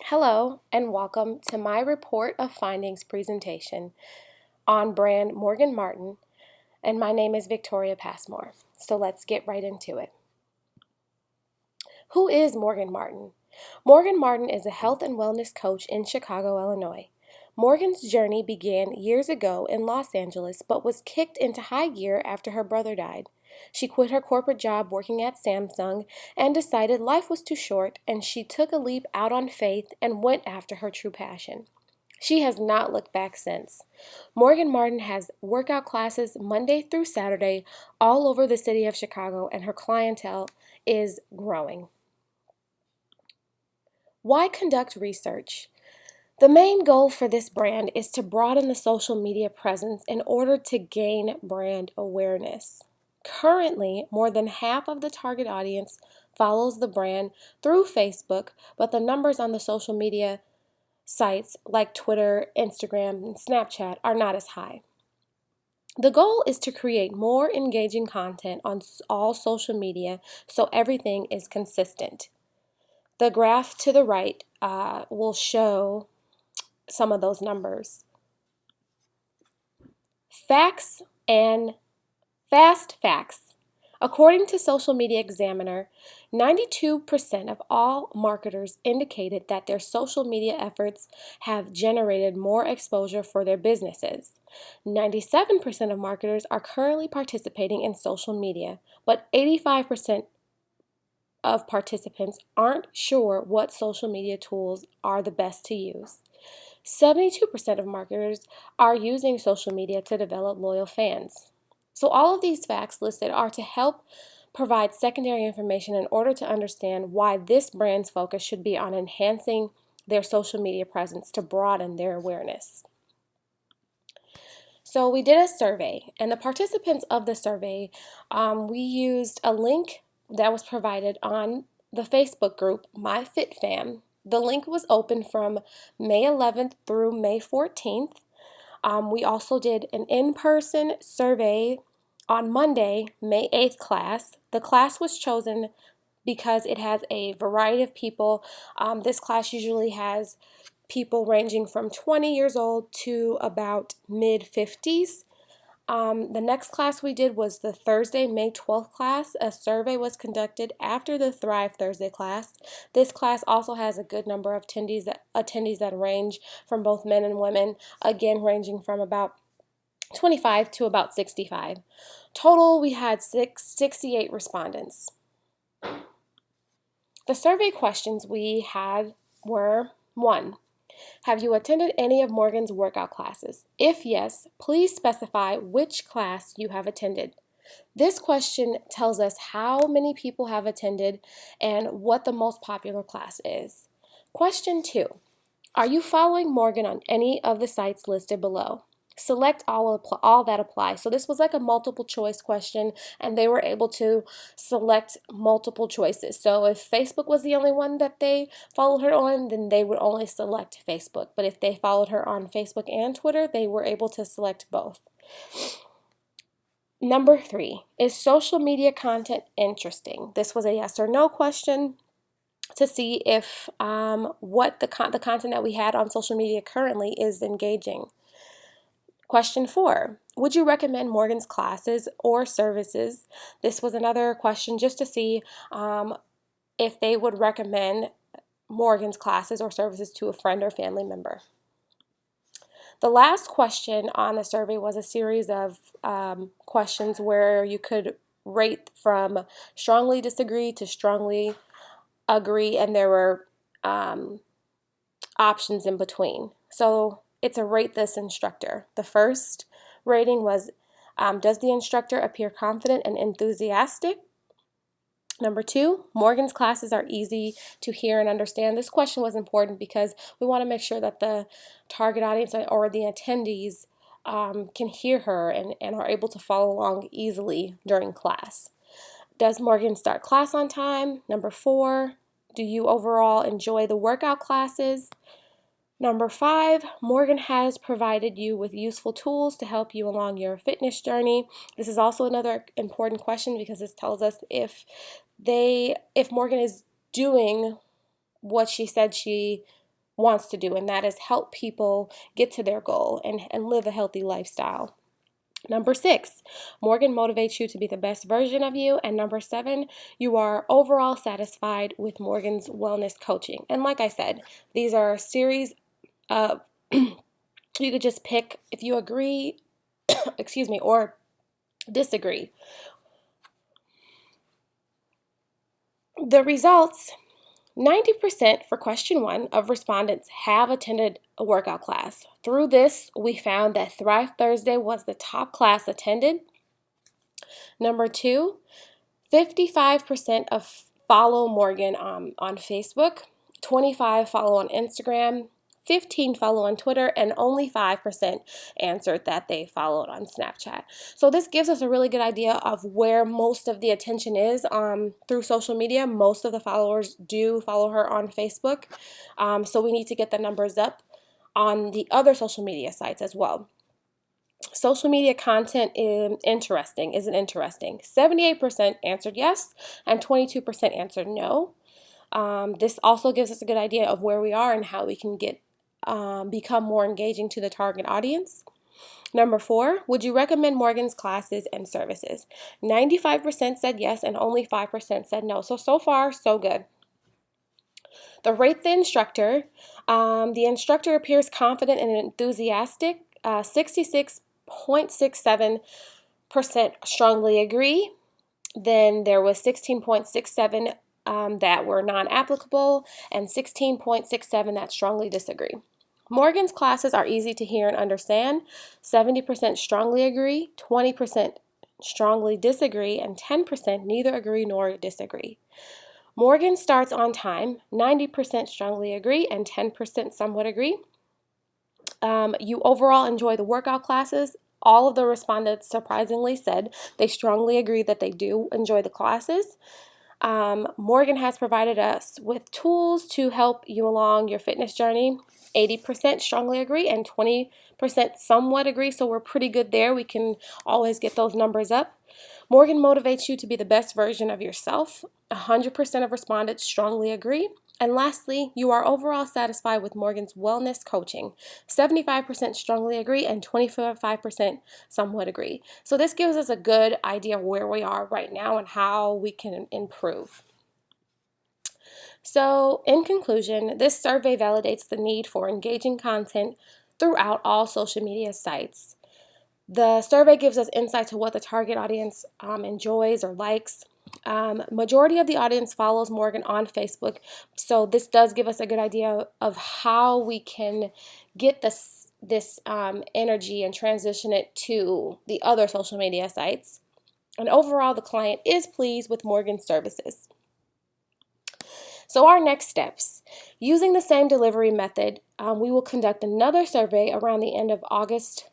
Hello and welcome to my report of findings presentation on brand Morgan Martin, and my name is Victoria Passmore. So let's get right into it. Who is Morgan Martin? Morgan Martin is a health and wellness coach in Chicago, Illinois. Morgan's journey began years ago in Los Angeles but was kicked into high gear after her brother died. She quit her corporate job working at Samsung and decided life was too short, and she took a leap out on faith and went after her true passion. She has not looked back since. Morgan Martin has workout classes Monday through Saturday all over the city of Chicago, and her clientele is growing. Why conduct research? The main goal for this brand is to broaden the social media presence in order to gain brand awareness. Currently, more than half of the target audience follows the brand through Facebook, but the numbers on the social media sites like Twitter, Instagram, and Snapchat are not as high. The goal is to create more engaging content on all social media so everything is consistent. The graph to the right will show some of those numbers. Facts and fast facts. According to Social Media Examiner, 92% of all marketers indicated that their social media efforts have generated more exposure for their businesses. 97% of marketers are currently participating in social media, but 85% of participants aren't sure what social media tools are the best to use. 72% of marketers are using social media to develop loyal fans. So all of these facts listed are to help provide secondary information in order to understand why this brand's focus should be on enhancing their social media presence to broaden their awareness. So we did a survey, and the participants of the survey, we used a link that was provided on the Facebook group MyFitFam. The link was open from May 11th through May 14th. We also did an in-person survey on Monday, May 8th class. The class was chosen because it has a variety of people. This class usually has people ranging from 20 years old to about mid-50s. The next class we did was the Thursday, May 12th class. A survey was conducted after the Thrive Thursday class. This class also has a good number of attendees that range from both men and women, again ranging from about 25 to about 65. Total, we had 68 respondents. The survey questions we had were: 1. Have you attended any of Morgan's workout classes? If yes, please specify which class you have attended. This question tells us how many people have attended and what the most popular class is. Question 2. Are you following Morgan on any of the sites listed below? Select all that apply. So this was like a multiple choice question, and they were able to select multiple choices. So if Facebook was the only one that they followed her on, then they would only select Facebook. But if they followed her on Facebook and Twitter, they were able to select both. Number 3, is social media content interesting? This was a yes or no question to see if what the content that we had on social media currently is engaging. Question 4, would you recommend Morgan's classes or services? This was another question just to see if they would recommend Morgan's classes or services to a friend or family member. The last question on the survey was a series of questions where you could rate from strongly disagree to strongly agree, and there were options in between. So it's a rate this instructor. The first rating was, does the instructor appear confident and enthusiastic? Number 2, Morgan's classes are easy to hear and understand. This question was important because we want to make sure that the target audience or the attendees can hear her and are able to follow along easily during class. Does Morgan start class on time? Number 4, do you overall enjoy the workout classes? Number 5, Morgan has provided you with useful tools to help you along your fitness journey. This is also another important question because this tells us if Morgan is doing what she said she wants to do, and that is help people get to their goal and live a healthy lifestyle. Number 6, Morgan motivates you to be the best version of you. And number 7, you are overall satisfied with Morgan's wellness coaching. And like I said, these are a series of, you could just pick if you agree, excuse me, or disagree. The results, 90% for question 1 of respondents have attended a workout class. Through this, we found that Thrive Thursday was the top class attended. Number 2, 55% of follow Morgan on Facebook, 25 follow on Instagram, 15 follow on Twitter, and only 5% answered that they followed on Snapchat. So this gives us a really good idea of where most of the attention is through social media. Most of the followers do follow her on Facebook, so we need to get the numbers up on the other social media sites as well. Social media content isn't interesting. 78% answered yes, and 22% answered no. This also gives us a good idea of where we are and how we can become more engaging to the target audience. Number 4, would you recommend Morgan's classes and services? 95% said yes, and only 5% said no. So far, so good. The rate the instructor. The instructor appears confident and enthusiastic. 66.67% strongly agree. Then there was 16.67 that were non-applicable, and 16.67 that strongly disagree. Morgan's classes are easy to hear and understand. 70% strongly agree, 20% strongly disagree, and 10% neither agree nor disagree. Morgan starts on time. 90% strongly agree, and 10% somewhat agree. You overall enjoy the workout classes. All of the respondents surprisingly said they strongly agree that they do enjoy the classes. Morgan has provided us with tools to help you along your fitness journey. 80% strongly agree and 20% somewhat agree, so we're pretty good there. We can always get those numbers up. Morgan motivates you to be the best version of yourself. 100% of respondents strongly agree. And lastly, you are overall satisfied with Morgan's wellness coaching. 75% strongly agree and 25% somewhat agree. So this gives us a good idea of where we are right now and how we can improve. So in conclusion, this survey validates the need for engaging content throughout all social media sites. The survey gives us insight to what the target audience enjoys or likes. Majority of the audience follows Morgan on Facebook, so this does give us a good idea of how we can get this energy and transition it to the other social media sites. And overall, the client is pleased with Morgan's services. So our next steps, using the same delivery method, we will conduct another survey around the end of August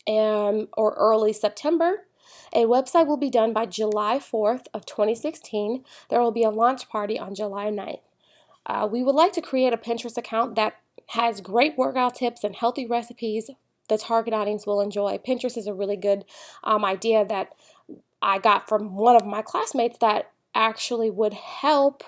or early September. A website will be done by July 4th of 2016. There will be a launch party on July 9th. We would like to create a Pinterest account that has great workout tips and healthy recipes the target audience will enjoy. Pinterest is a really good idea that I got from one of my classmates that actually would help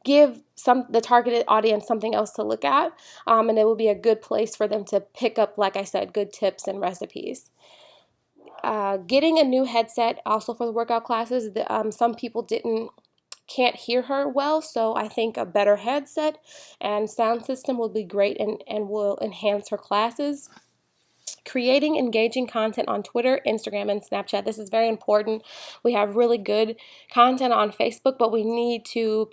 give the targeted audience something else to look at, and it will be a good place for them to pick up, like I said, good tips and recipes. Getting a new headset also for the workout classes. Some people can't hear her well, so I think a better headset and sound system will be great and will enhance her classes. Creating engaging content on Twitter, Instagram, and Snapchat. This is very important. We have really good content on Facebook, but we need to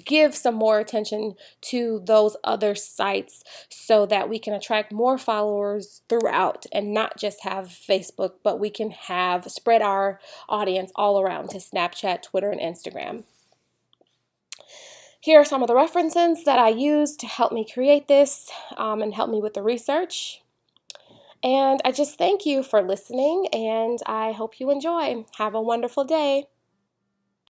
give some more attention to those other sites so that we can attract more followers throughout and not just have Facebook, but we can spread our audience all around to Snapchat, Twitter, and Instagram. Here are some of the references that I used to help me create this and help me with the research. And I just thank you for listening, and I hope you enjoy. Have a wonderful day.